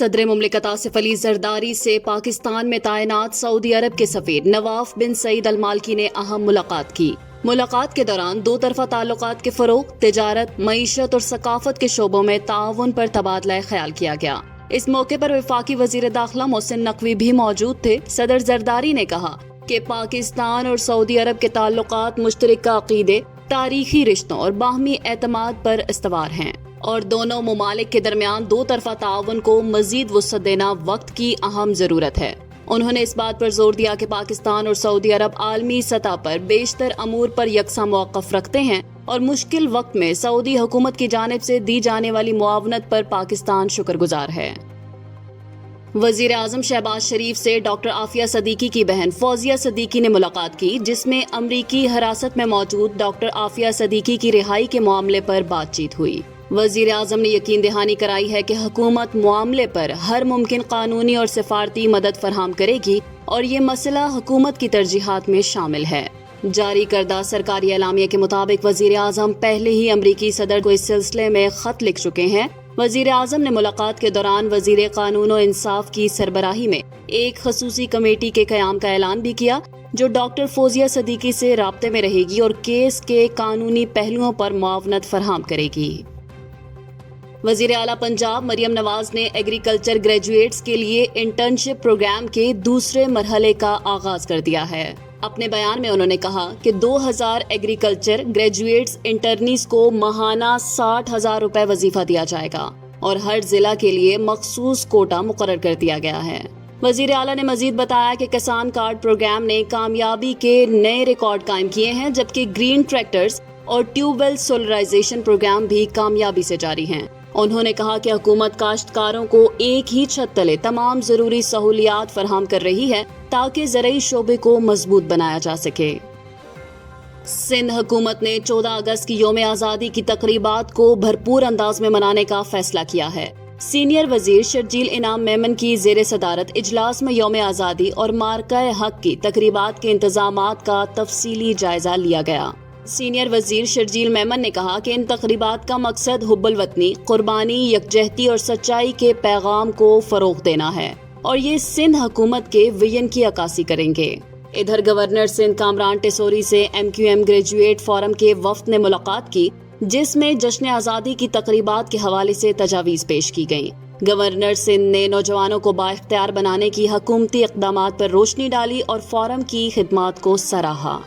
صدر مملکت آصف علی زرداری سے پاکستان میں تعینات سعودی عرب کے سفیر نواف بن سعید المالکی نے اہم ملاقات کی۔ ملاقات کے دوران دو طرفہ تعلقات کے فروغ، تجارت، معیشت اور ثقافت کے شعبوں میں تعاون پر تبادلہ خیال کیا گیا۔ اس موقع پر وفاقی وزیر داخلہ محسن نقوی بھی موجود تھے۔ صدر زرداری نے کہا کہ پاکستان اور سعودی عرب کے تعلقات مشترکہ عقیدے، تاریخی رشتوں اور باہمی اعتماد پر استوار ہیں اور دونوں ممالک کے درمیان دو طرفہ تعاون کو مزید وسعت دینا وقت کی اہم ضرورت ہے۔ انہوں نے اس بات پر زور دیا کہ پاکستان اور سعودی عرب عالمی سطح پر بیشتر امور پر یکساں موقف رکھتے ہیں اور مشکل وقت میں سعودی حکومت کی جانب سے دی جانے والی معاونت پر پاکستان شکر گزار ہے۔ وزیر اعظم شہباز شریف سے ڈاکٹر عافیہ صدیقی کی بہن فوزیہ صدیقی نے ملاقات کی، جس میں امریکی حراست میں موجود ڈاکٹر عافیہ صدیقی کی رہائی کے معاملے پر بات چیت ہوئی۔ وزیر اعظم نے یقین دہانی کرائی ہے کہ حکومت معاملے پر ہر ممکن قانونی اور سفارتی مدد فراہم کرے گی اور یہ مسئلہ حکومت کی ترجیحات میں شامل ہے۔ جاری کردہ سرکاری اعلامیہ کے مطابق وزیر اعظم پہلے ہی امریکی صدر کو اس سلسلے میں خط لکھ چکے ہیں۔ وزیر اعظم نے ملاقات کے دوران وزیر قانون و انصاف کی سربراہی میں ایک خصوصی کمیٹی کے قیام کا اعلان بھی کیا، جو ڈاکٹر فوزیہ صدیقی سے رابطے میں رہے گی اور کیس کے قانونی پہلوؤں پر معاونت فراہم کرے گی۔ وزیر اعلیٰ پنجاب مریم نواز نے ایگریکلچر گریجویٹس کے لیے انٹرنشپ پروگرام کے دوسرے مرحلے کا آغاز کر دیا ہے۔ اپنے بیان میں انہوں نے کہا کہ 2000 ایگریکلچر گریجویٹس انٹرنیز کو ماہانہ 60,000 روپے وظیفہ دیا جائے گا اور ہر ضلع کے لیے مخصوص کوٹا مقرر کر دیا گیا ہے۔ وزیر اعلیٰ نے مزید بتایا کہ کسان کارڈ پروگرام نے کامیابی کے نئے ریکارڈ قائم کیے ہیں، جبکہ گرین ٹریکٹرز اور ٹیوب ویل سولرائزیشن پروگرام بھی کامیابی سے جاری ہیں۔ انہوں نے کہا کہ حکومت کاشتکاروں کو ایک ہی چھت تلے تمام ضروری سہولیات فراہم کر رہی ہے تاکہ زرعی شعبے کو مضبوط بنایا جا سکے۔ سندھ حکومت نے 14 اگست کی یوم آزادی کی تقریبات کو بھرپور انداز میں منانے کا فیصلہ کیا ہے۔ سینئر وزیر شرجیل انعام میمن کی زیر صدارت اجلاس میں یوم آزادی اور مارکہ حق کی تقریبات کے انتظامات کا تفصیلی جائزہ لیا گیا۔ سینئر وزیر شرجیل میمن نے کہا کہ ان تقریبات کا مقصد حب الوطنی، قربانی، یکجہتی اور سچائی کے پیغام کو فروغ دینا ہے اور یہ سندھ حکومت کے وژن کی عکاسی کریں گے۔ ادھر گورنر سندھ کامران ٹیسوری سے MQM گریجویٹ فورم کے وفد نے ملاقات کی، جس میں جشن آزادی کی تقریبات کے حوالے سے تجاویز پیش کی گئیں۔ گورنر سندھ نے نوجوانوں کو بااختیار بنانے کی حکومتی اقدامات پر روشنی ڈالی اور فورم کی خدمات کو سراہا۔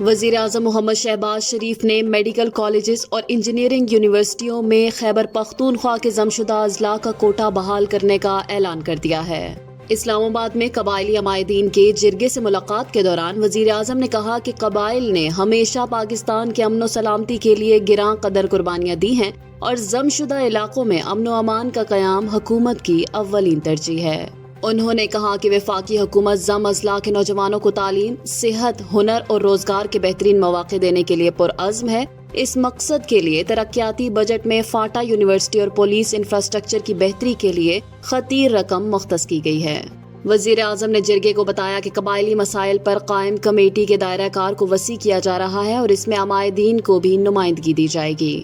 وزیر اعظم محمد شہباز شریف نے میڈیکل کالجز اور انجینئرنگ یونیورسٹیوں میں خیبر پختونخوا کے ضمشدہ اضلاع کا کوٹا بحال کرنے کا اعلان کر دیا ہے۔ اسلام آباد میں قبائلی عمائدین کے جرگے سے ملاقات کے دوران وزیر اعظم نے کہا کہ قبائل نے ہمیشہ پاکستان کے امن و سلامتی کے لیے گراں قدر قربانیاں دی ہیں اور ضمشدہ علاقوں میں امن و امان کا قیام حکومت کی اولین ترجیح ہے۔ انہوں نے کہا کہ وفاقی حکومت ضم اضلاع کے نوجوانوں کو تعلیم، صحت، ہنر اور روزگار کے بہترین مواقع دینے کے لیے پرعزم ہے۔ اس مقصد کے لیے ترقیاتی بجٹ میں فاٹا یونیورسٹی اور پولیس انفراسٹرکچر کی بہتری کے لیے خطیر رقم مختص کی گئی ہے۔ وزیر اعظم نے جرگے کو بتایا کہ قبائلی مسائل پر قائم کمیٹی کے دائرہ کار کو وسیع کیا جا رہا ہے اور اس میں عمائدین کو بھی نمائندگی دی جائے گی۔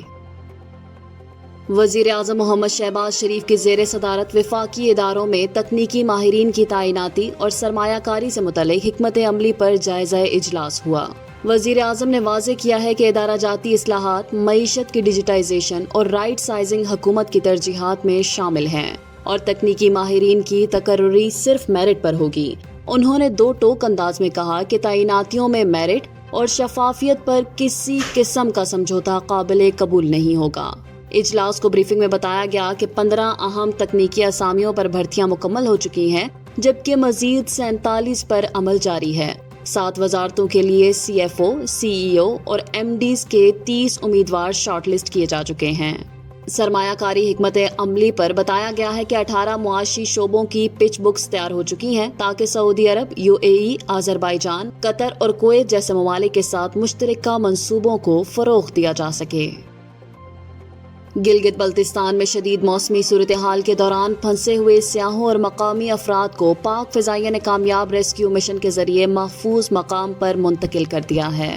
وزیر اعظم محمد شہباز شریف کی زیر صدارت وفاقی اداروں میں تکنیکی ماہرین کی تعیناتی اور سرمایہ کاری سے متعلق حکمت عملی پر جائزہ اجلاس ہوا۔ وزیر اعظم نے واضح کیا ہے کہ ادارہ جاتی اصلاحات، معیشت کی ڈیجیٹائزیشن اور رائٹ سائزنگ حکومت کی ترجیحات میں شامل ہیں اور تکنیکی ماہرین کی تقرری صرف میرٹ پر ہوگی۔ انہوں نے دو ٹوک انداز میں کہا کہ تعیناتیوں میں میرٹ اور شفافیت پر کسی قسم کا سمجھوتہ قابل قبول نہیں ہوگا۔ اجلاس کو بریفنگ میں بتایا گیا کہ 15 اہم تکنیکی اسامیوں پر بھرتیاں مکمل ہو چکی ہیں، جبکہ مزید 47 پر عمل جاری ہے۔ 7 وزارتوں کے لیے CFO، CEO اور MDs کے 30 امیدوار شارٹ لسٹ کیے جا چکے ہیں۔ سرمایہ کاری حکمت عملی پر بتایا گیا ہے کہ 18 معاشی شعبوں کی پچ بکس تیار ہو چکی ہیں تاکہ سعودی عرب، UAE، آذربائیجان، قطر اور کویت جیسے ممالک کے ساتھ مشترکہ منصوبوں کو فروغ دیا جا سکے۔ گلگت بلتستان میں شدید موسمی صورتحال کے دوران پھنسے ہوئے سیاحوں اور مقامی افراد کو پاک فضائیہ نے کامیاب ریسکیو مشن کے ذریعے محفوظ مقام پر منتقل کر دیا ہے۔